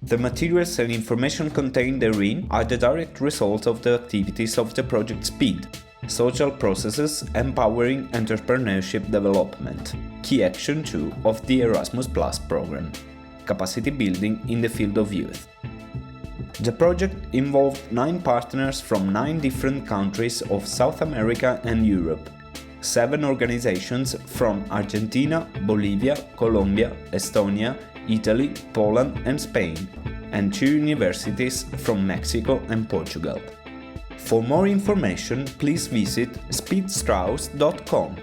The materials and information contained therein are the direct result of the activities of the project Speedo, Social Processes Empowering Entrepreneurship Development, Key Action 2 of the Erasmus Programme, Capacity Building in the Field of Youth. The project involved 9 partners from 9 different countries of South America and Europe, 7 organizations from Argentina, Bolivia, Colombia, Estonia, Italy, Poland and Spain, and 2 universities from Mexico and Portugal. For more information, please visit speedstrauss.com.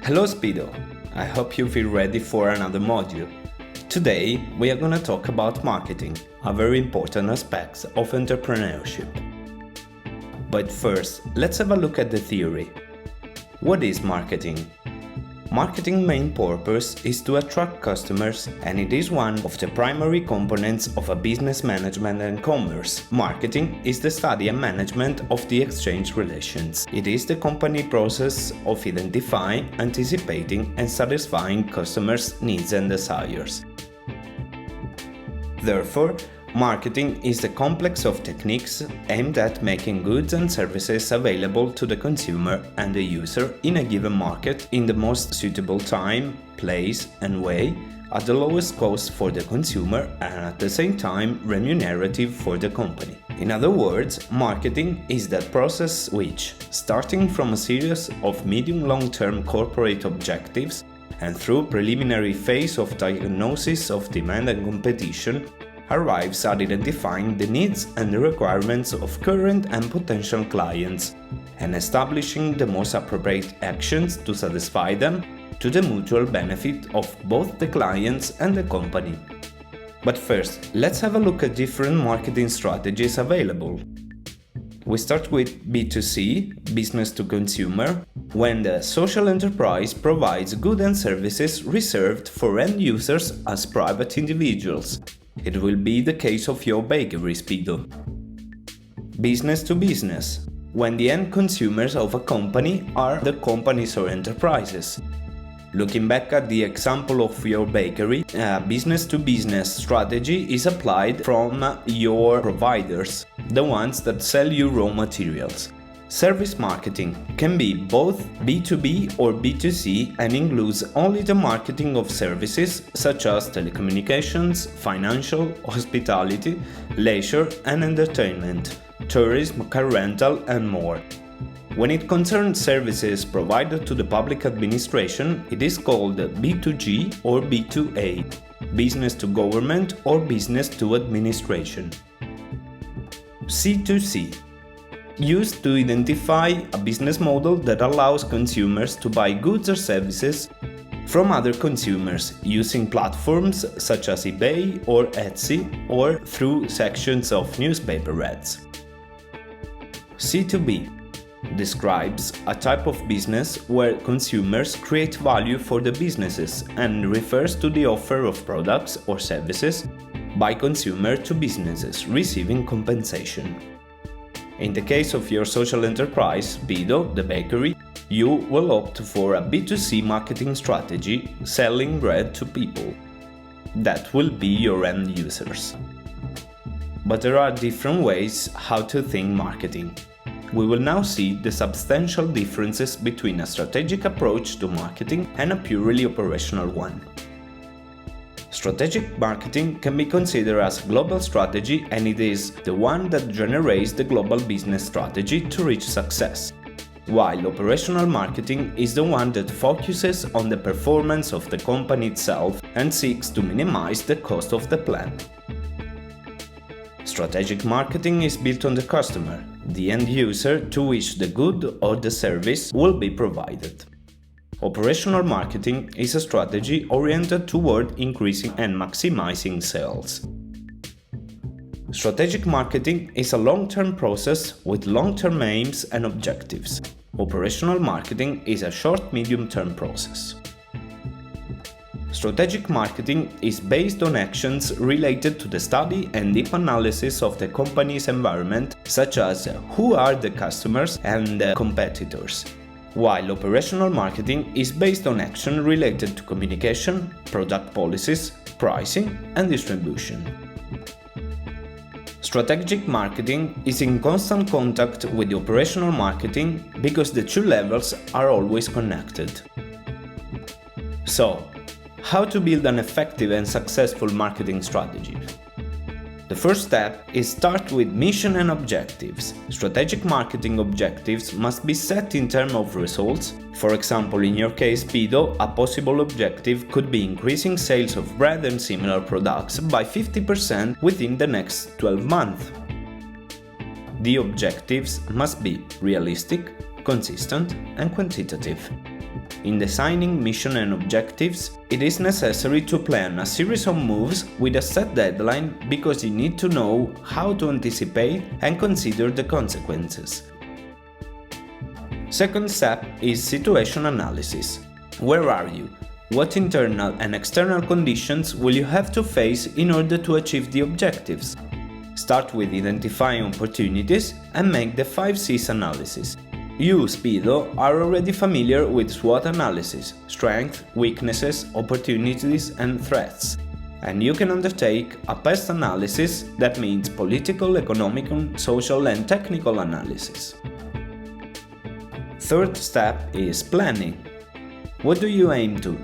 Hello Speedo! I hope you feel ready for another module. Today we are going to talk about marketing, a very important aspect of entrepreneurship. But first, let's have a look at the theory. What is marketing? Marketing's main purpose is to attract customers, and it is one of the primary components of a business management and commerce. Marketing is the study and management of the exchange relations. It is the company process of identifying, anticipating, and satisfying customers' needs and desires. Therefore, marketing is the complex of techniques aimed at making goods and services available to the consumer and the user in a given market in the most suitable time, place, and way, at the lowest cost for the consumer and at the same time remunerative for the company. In other words, marketing is that process which, starting from a series of medium-long-term corporate objectives and through preliminary phase of diagnosis of demand and competition, arrives at identifying the needs and the requirements of current and potential clients and establishing the most appropriate actions to satisfy them to the mutual benefit of both the clients and the company. But first, let's have a look at different marketing strategies available. We start with B2C, business to consumer, when the social enterprise provides goods and services reserved for end users as private individuals. It will be the case of your bakery, Speedo. Business to business, when the end consumers of a company are the companies or enterprises. Looking back at the example of your bakery, a business-to-business strategy is applied from your providers, the ones that sell you raw materials. Service marketing can be both B2B or B2C and includes only the marketing of services such as telecommunications, financial, hospitality, leisure and entertainment, tourism, car rental and more. When it concerns services provided to the public administration, it is called B2G or B2A, business to government or business to administration. C2C, used to identify a business model that allows consumers to buy goods or services from other consumers using platforms such as eBay or Etsy or through sections of newspaper ads. C2B describes a type of business where consumers create value for the businesses and refers to the offer of products or services by consumer to businesses receiving compensation. In the case of your social enterprise, Speedo, the bakery, you will opt for a B2C marketing strategy selling bread to people. That will be your end users. But there are different ways how to think marketing. We will now see the substantial differences between a strategic approach to marketing and a purely operational one. Strategic marketing can be considered as a global strategy, and it is the one that generates the global business strategy to reach success, while operational marketing is the one that focuses on the performance of the company itself and seeks to minimize the cost of the plan. Strategic marketing is built on the customer, the end user to which the good or the service will be provided. Operational marketing is a strategy oriented toward increasing and maximizing sales. Strategic marketing is a long-term process with long-term aims and objectives. Operational marketing is a short-medium-term process. Strategic marketing is based on actions related to the study and deep analysis of the company's environment, such as who are the customers and the competitors. while operational marketing is based on action related to communication, product policies, pricing, and distribution. Strategic marketing is in constant contact with the operational marketing because the two levels are always connected. So, how to build an effective and successful marketing strategy? The first step is start with mission and objectives. Strategic marketing objectives must be set in terms of results. For example, in your case, Speedo, a possible objective could be increasing sales of bread and similar products by 50% within the next 12 months. The objectives must be realistic, consistent, and quantitative. In designing mission and objectives, it is necessary to plan a series of moves with a set deadline because you need to know how to anticipate and consider the consequences. Second step is situation analysis. Where are you? What internal and external conditions will you have to face in order to achieve the objectives? Start with identifying opportunities and make the 5 C's analysis. You, Speedo, are already familiar with SWOT analysis, strengths, weaknesses, opportunities and threats. And you can undertake a PEST analysis, that means political, economic, social and technical analysis. Third step is planning. What do you aim to?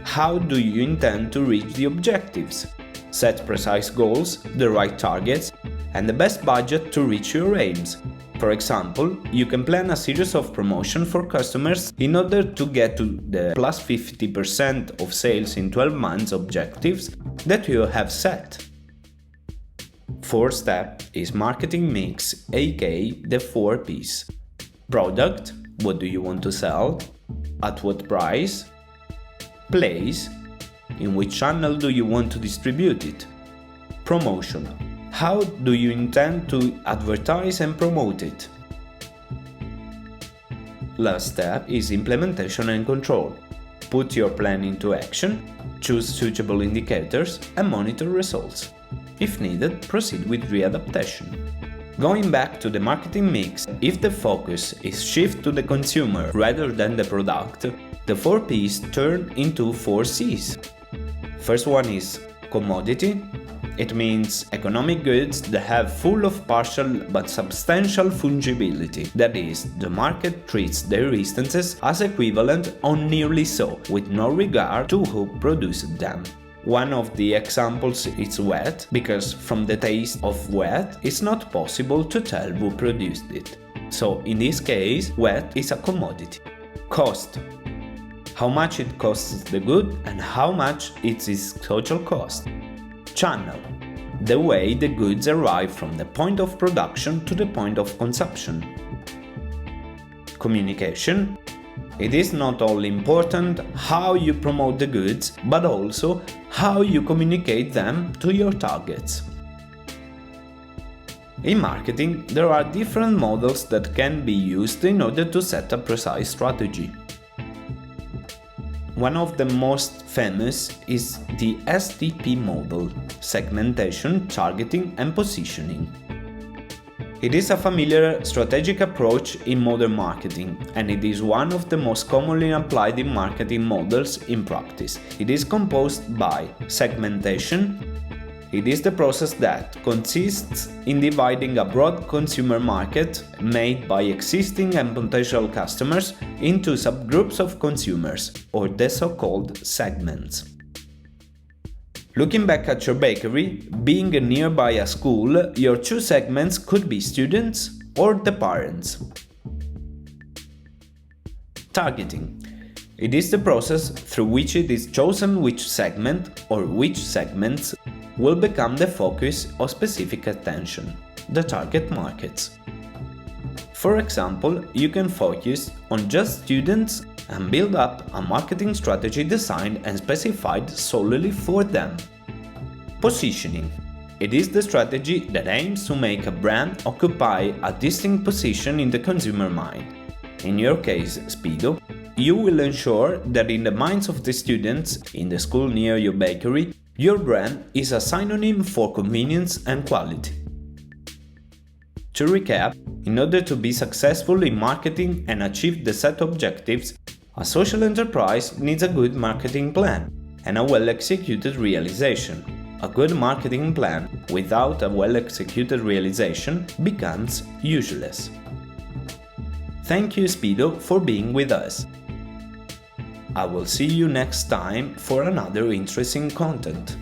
How do you intend to reach the objectives? Set precise goals, the right targets, and the best budget to reach your aims. For example, you can plan a series of promotions for customers in order to get to the plus 50% of sales in 12 months objectives that you have set. Fourth step is marketing mix, aka the 4 P's. Product, what do you want to sell? At what price? Place, in which channel do you want to distribute it? Promotion, how do you intend to advertise and promote it? Last step is implementation and control. Put your plan into action, choose suitable indicators and monitor results. If needed, proceed with readaptation. Going back to the marketing mix, if the focus is shift to the consumer rather than the product, the 4 P's turn into 4 C's. First one is commodity. It means economic goods that have full of partial but substantial fungibility. That is, the market treats their instances as equivalent or nearly so, with no regard to who produced them. One of the examples is wheat, because from the taste of wheat it's not possible to tell who produced it. So in this case, wheat is a commodity. Cost. How much it costs the good and how much it is social cost. Channel. The way the goods arrive from the point of production to the point of consumption. Communication. It is not only important how you promote the goods, but also how you communicate them to your targets. In marketing, there are different models that can be used in order to set a precise strategy. One of the most famous is the STP model: segmentation, targeting and positioning. It is a familiar strategic approach in modern marketing, and it is one of the most commonly applied in marketing models in practice. It is composed by segmentation. It is the process that consists in dividing a broad consumer market made by existing and potential customers into subgroups of consumers, or the so-called segments. Looking back at your bakery, being nearby a school, your 2 segments could be students or the parents. Targeting. It is the process through which it is chosen which segment or which segments will become the focus of specific attention, the target markets. For example, you can focus on just students and build up a marketing strategy designed and specified solely for them. Positioning. It is the strategy that aims to make a brand occupy a distinct position in the consumer mind. In your case, Speedo, you will ensure that in the minds of the students in the school near your bakery, your brand is a synonym for convenience and quality. To recap, in order to be successful in marketing and achieve the set objectives, a social enterprise needs a good marketing plan and a well-executed realization. A good marketing plan without a well-executed realization becomes useless. Thank you, Speedo, for being with us. I will see you next time for another interesting content.